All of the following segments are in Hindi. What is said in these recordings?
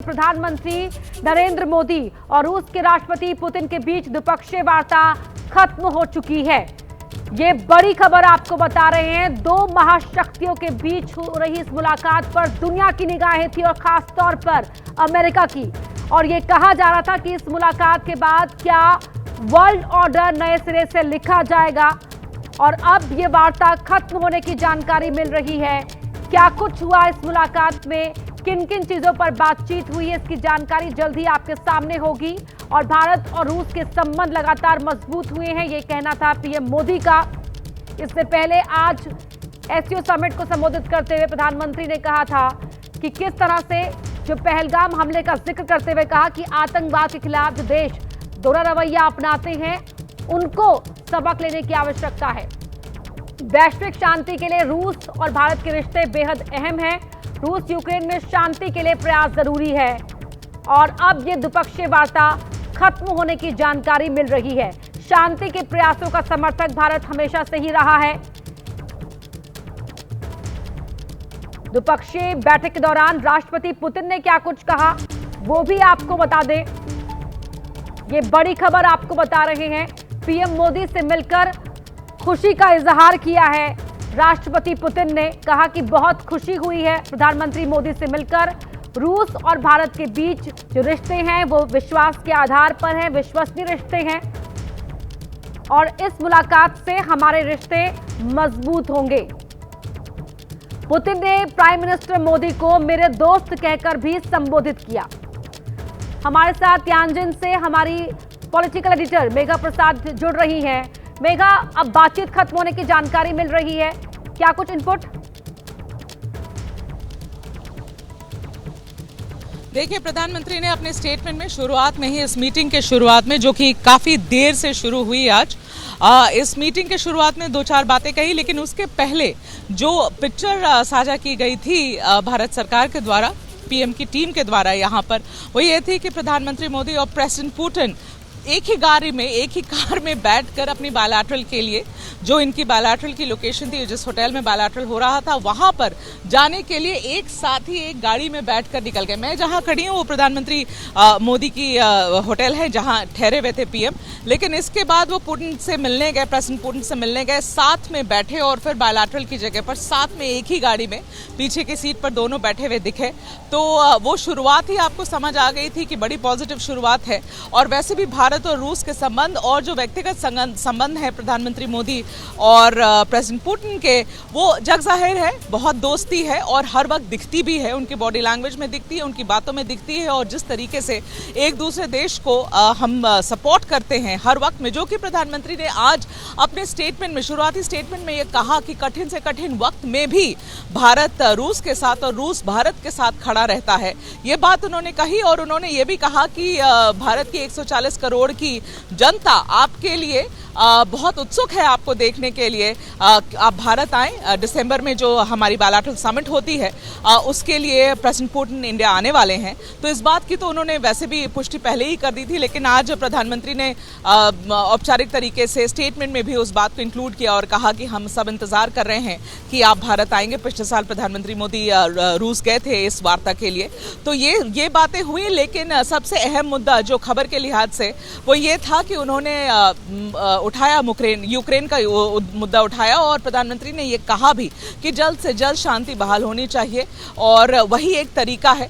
प्रधानमंत्री नरेंद्र मोदी और रूस के राष्ट्रपति पुतिन के बीच द्विपक्षीय वार्ता खत्म हो चुकी है। ये बड़ी खबर आपको बता रहे हैं। दो महाशक्तियों के बीच हो रही इस मुलाकात पर दुनिया की निगाहें थी और खास तौर पर अमेरिका की। और ये कहा जा रहा था कि इस मुलाकात के बाद क्या वर्ल्ड ऑर्डर नए सिरे से लिखा जाएगा, और अब ये वार्ता खत्म होने की जानकारी मिल रही है। क्या कुछ हुआ इस मुलाकात में, किन किन चीजों पर बातचीत हुई है, इसकी जानकारी जल्द ही आपके सामने होगी। और भारत और रूस के संबंध लगातार मजबूत हुए हैं, ये कहना था पीएम मोदी का। इससे पहले आज एससीओ समिट को संबोधित करते हुए प्रधानमंत्री ने कहा था कि किस तरह से जो पहलगाम हमले का जिक्र करते हुए कहा कि आतंकवाद के खिलाफ जो देश दोहरा रवैया अपनाते हैं उनको सबक लेने की आवश्यकता है। वैश्विक शांति के लिए रूस और भारत के रिश्ते बेहद अहम हैं। रूस यूक्रेन में शांति के लिए प्रयास जरूरी है, और अब ये द्विपक्षीय वार्ता खत्म होने की जानकारी मिल रही है। शांति के प्रयासों का समर्थक भारत हमेशा से ही रहा है। द्विपक्षीय बैठक के दौरान राष्ट्रपति पुतिन ने क्या कुछ कहा वो भी आपको बता दें। ये बड़ी खबर आपको बता रहे हैं। पीएम मोदी से मिलकर खुशी का इजहार किया है राष्ट्रपति पुतिन ने। कहा कि बहुत खुशी हुई है प्रधानमंत्री मोदी से मिलकर। रूस और भारत के बीच जो रिश्ते हैं वो विश्वास के आधार पर हैं, विश्वसनीय रिश्ते हैं, और इस मुलाकात से हमारे रिश्ते मजबूत होंगे। पुतिन ने प्राइम मिनिस्टर मोदी को मेरे दोस्त कहकर भी संबोधित किया। हमारे साथ त्यांजिन से हमारी पॉलिटिकल एडिटर मेघा प्रसाद जुड़ रही हैं। मेघा, अब बातचीत खत्म होने की जानकारी मिल रही है, क्या कुछ इनपुट? देखिए, प्रधानमंत्री ने अपने स्टेटमेंट में शुरुआत में ही इस मीटिंग के शुरुआत में, जो कि काफी देर से शुरू हुई आज, इस मीटिंग के शुरुआत में दो चार बातें कही। लेकिन उसके पहले जो पिक्चर साझा की गई थी भारत सरकार के द्वारा, पीएम की टीम के द्वारा यहाँ पर, वो ये थी कि प्रधानमंत्री मोदी और प्रेसिडेंट पुतिन एक ही गाड़ी में, एक ही कार में बैठकर अपनी बायलैटरल के लिए, जो इनकी बायलैटरल की लोकेशन थी, जिस होटल में बायलैटरल हो रहा था, वहां पर जाने के लिए एक साथ ही एक गाड़ी में बैठकर निकल गए। मैं जहां खड़ी हूं वो प्रधानमंत्री मोदी की होटल है जहां ठहरे हुए थे पीएम। लेकिन इसके बाद वो पुतिन से मिलने गए, प्रेसिडेंट पुतिन से मिलने गए, साथ में बैठे और फिर बायलैटरल की जगह पर साथ में एक ही गाड़ी में पीछे की सीट पर दोनों बैठे हुए दिखे। तो वो शुरुआत ही आपको समझ आ गई थी कि बड़ी पॉजिटिव शुरुआत है। और वैसे भी भारत और रूस के संबंध और जो व्यक्तिगत संबंध है प्रधानमंत्री मोदी और प्रेसिडेंट पुतिन के, वो जग जाहिर है, बहुत दोस्ती है और हर वक्त दिखती भी है। उनकी बॉडी लैंग्वेज में दिखती है, उनकी बातों में दिखती है, और जिस तरीके से एक दूसरे देश को हम सपोर्ट करते हैं हर वक्त में, जो कि प्रधानमंत्री ने आज अपने स्टेटमेंट में, शुरुआती स्टेटमेंट में ये कहा कि कठिन से कठिन वक्त में भी भारत रूस के साथ और रूस भारत के साथ खड़ा रहता है। ये बात उन्होंने कही। और उन्होंने ये भी कहा कि भारत की 140 करोड़ की जनता आपके लिए बहुत उत्सुक है आपको देखने के लिए। आप भारत आए, दिसंबर में जो हमारी बायलैटरल समिट होती है उसके लिए प्रेसिडेंट पुतिन इंडिया आने वाले हैं। तो इस बात की तो उन्होंने वैसे भी पुष्टि पहले ही कर दी थी, लेकिन आज प्रधानमंत्री ने औपचारिक तरीके से स्टेटमेंट में भी उस बात को इंक्लूड किया और कहा कि हम सब इंतजार कर रहे हैं कि आप भारत आएंगे। पिछले साल प्रधानमंत्री मोदी रूस गए थे इस वार्ता के लिए। तो ये बातें हुई। लेकिन सबसे अहम मुद्दा जो खबर के लिहाज से वो ये था कि उन्होंने उठाया यूक्रेन का मुद्दा उठाया, और प्रधानमंत्री ने ये कहा भी कि जल्द से जल्द शांति बहाल होनी चाहिए। और वही एक तरीका है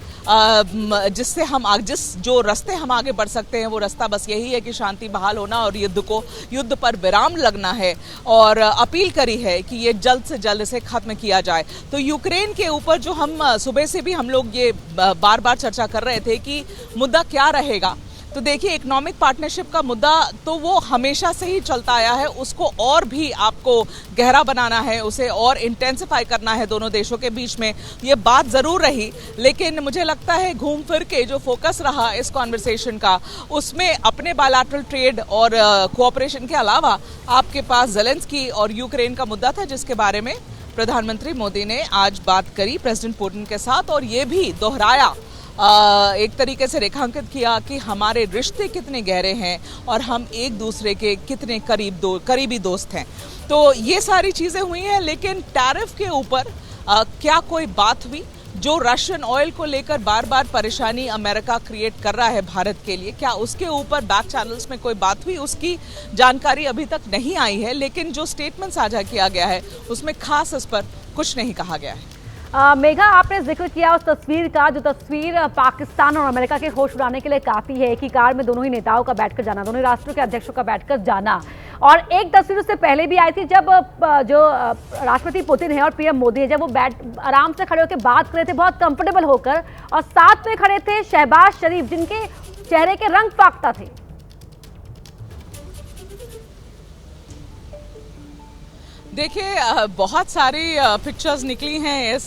जिससे हम जो रास्ते हम आगे बढ़ सकते हैं, वो रास्ता बस यही है कि शांति बहाल होना और युद्ध पर विराम लगना है। और अपील करी है कि ये जल्द से जल्द इसे खत्म किया जाए। तो यूक्रेन के ऊपर जो हम सुबह से भी हम लोग ये बार बार चर्चा कर रहे थे कि मुद्दा क्या रहेगा, तो देखिए, इकोनॉमिक पार्टनरशिप का मुद्दा तो वो हमेशा से ही चलता आया है। उसको और भी आपको गहरा बनाना है, उसे और इंटेंसिफाई करना है दोनों देशों के बीच में, ये बात जरूर रही। लेकिन मुझे लगता है घूम फिर के जो फोकस रहा इस कॉन्वर्सेशन का, उसमें अपने बायलैटरल ट्रेड और कोऑपरेशन के अलावा आपके पास ज़ेलेंस्की और यूक्रेन का मुद्दा था, जिसके बारे में प्रधानमंत्री मोदी ने आज बात करी प्रेसिडेंट पुतिन के साथ। और ये भी दोहराया, एक तरीके से रेखांकित किया कि हमारे रिश्ते कितने गहरे हैं और हम एक दूसरे के कितने करीबी दोस्त हैं। तो ये सारी चीज़ें हुई हैं। लेकिन टैरिफ के ऊपर क्या कोई बात हुई? जो रशियन ऑयल को लेकर बार बार परेशानी अमेरिका क्रिएट कर रहा है भारत के लिए, क्या उसके ऊपर बैक चैनल्स में कोई बात हुई? उसकी जानकारी अभी तक नहीं आई है, लेकिन जो स्टेटमेंट साझा किया गया है उसमें खास इस पर कुछ नहीं कहा गया है। मेघा, आपने जिक्र किया उस तस्वीर का, जो तस्वीर पाकिस्तान और अमेरिका के होश उड़ाने के लिए काफी है। एक ही कार में दोनों ही नेताओं का बैठकर जाना, दोनों ही राष्ट्रों के अध्यक्षों का बैठकर जाना। और एक तस्वीर उससे पहले भी आई थी, जब जो राष्ट्रपति पुतिन है और पीएम मोदी है, जब वो आराम से खड़े होकर बात कर रहे थे, बहुत कंफर्टेबल होकर, और साथ में खड़े थे शहबाज शरीफ, जिनके चेहरे के रंग फाख्ता थे। देखिए, बहुत सारी पिक्चर्स निकली हैं इस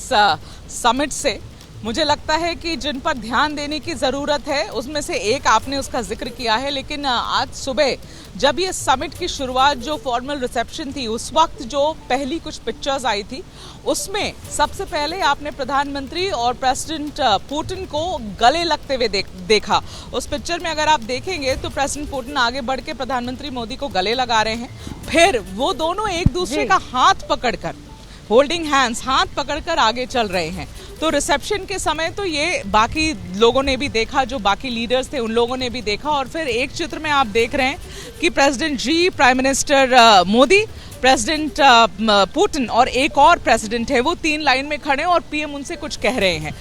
समिट से। मुझे लगता है कि जिन पर ध्यान देने की ज़रूरत है उसमें से एक आपने उसका जिक्र किया है, लेकिन आज सुबह जब ये समिट की शुरुआत, जो फॉर्मल रिसेप्शन थी, उस वक्त जो पहली कुछ पिक्चर्स आई थी, उसमें सबसे पहले आपने प्रधानमंत्री और प्रेसिडेंट पुतिन को गले लगते हुए देखा। उस पिक्चर में अगर आप देखेंगे तो प्रेसिडेंट पुतिन आगे बढ़ के प्रधानमंत्री मोदी को गले लगा रहे हैं, फिर वो दोनों एक दूसरे का हाथ पकड़कर, होल्डिंग हैंड्स, हाथ पकड़कर आगे चल रहे हैं। तो रिसेप्शन के समय तो ये बाकी लोगों ने भी देखा, जो बाकी लीडर्स थे उन लोगों ने भी देखा। और फिर एक चित्र में आप देख रहे हैं कि president ji, prime minister Modi, president Putin और एक और प्रेसिडेंट है, वो तीन लाइन में खड़े हैं और पीएम उनसे कुछ कह रहे हैं।